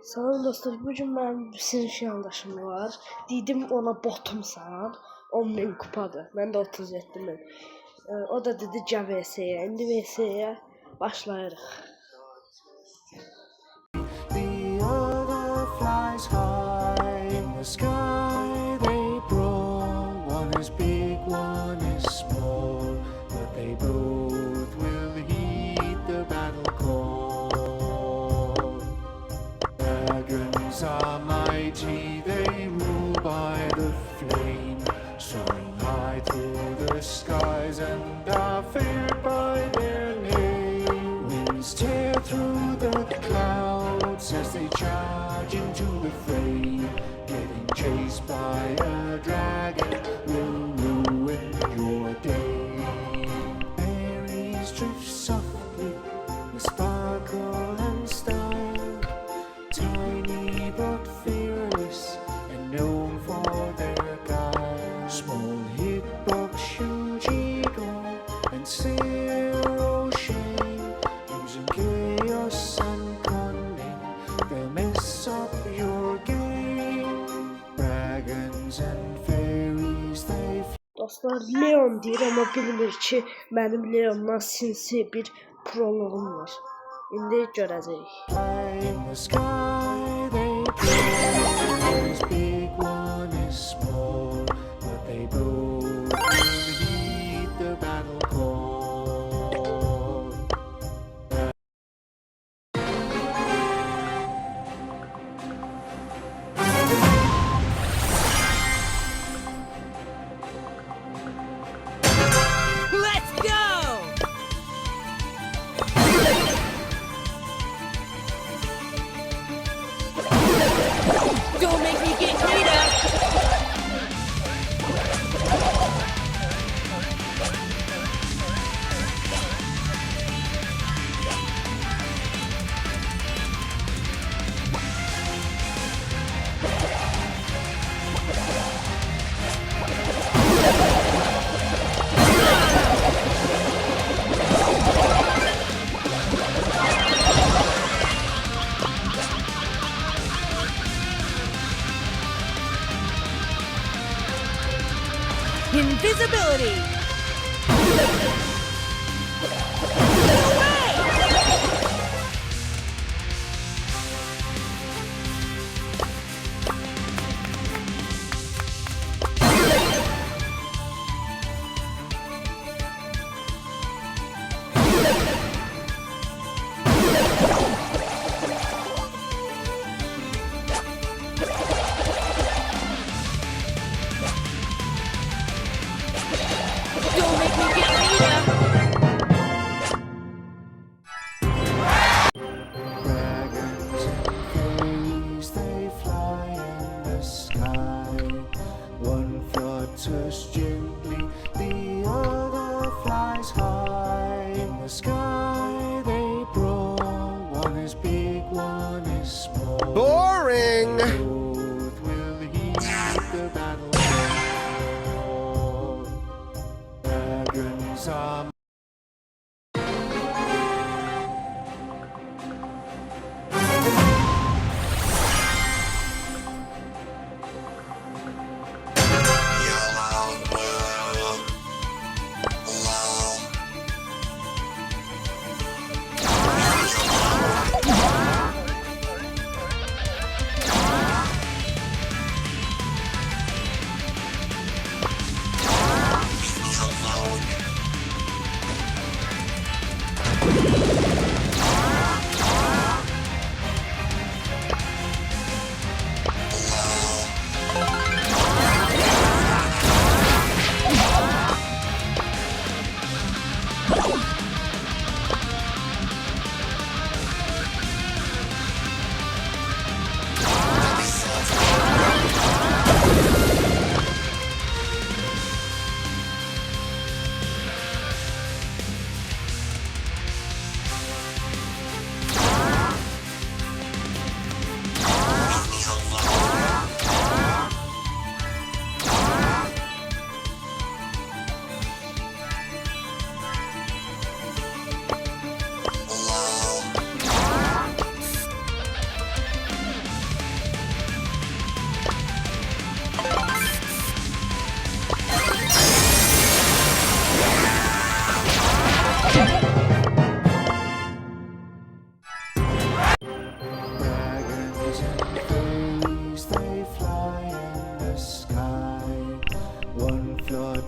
Salam dostlar, bugün mənim sinif yoldaşım var. Dedim ona botumsan, 10.000 kupadır. Mən də 37.000. O da dedi gəl VS-yə. İndi VS-yə başlayırıq. The other flies high in the sky, they brawl. One is big, one is small, but they both will heed the battle call. Dragons are mighty, they rule by the flame, soaring high through the skies and are feared by their name. Winds tear through the clouds as they charge into the fray. Getting chased by a dragon will ruin your day. Fairies drift softly with sparkle and style, tiny but fearless and known for their guile. Small hitbox, huge ego, and zero shame. Using chaos and cunning, they'll mess up your game. Dragons and fairies, they Dostlar, Leon deyir, amma bilmir ki, mənim Leondan sinsi bir proloğum var. İndi görəcəyik. fly in the sky, they play. One is big, one is small, but they both will heed the battle call. Let's go! Don't make me get Nita! Invisibility! No way! Don't make me get Nita! Dragons and fairies, they fly in the sky. One flutters gently, the other flies high. In the sky they brawl. One is big, one is small. Boring! Both will heed the battle call. Dragons are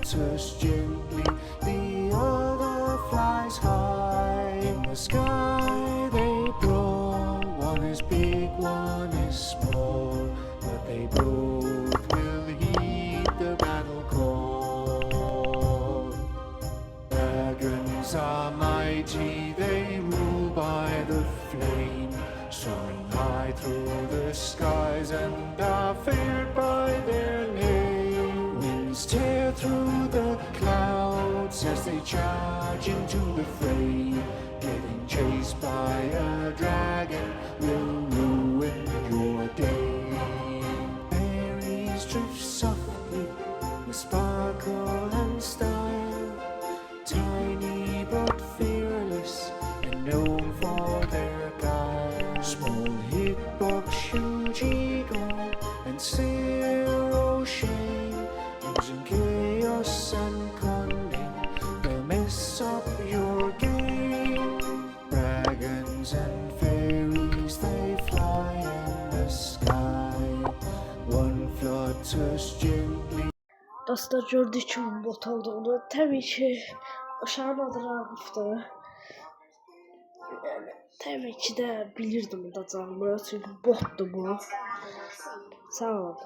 flutters gently, the other flies high. In the sky they brawl, one is big, one is small, but they both will heed the battle call. Dragons are mighty, they rule by the flame, soaring high through the skies and are feared by their name. Winds tear through the clouds as they charge into the fray. Getting chased by a dragon will ruin your day. Fairies drift softly with sparkle and style, tiny but fearless and known for their guile. Small Hickok, Shinjigo, and Zero Shane, using chaos and cunning, they'll mess up your game. Dragons and fairies, they fly in the sky. One flutters gently. Dostlar, gördük ki bu bot olduğunu. Tabii ki uşağın adı Ragıf'dır. Yani tabii ki de bilirdim udacağımı, çünkü botdu bu. Sağ olun.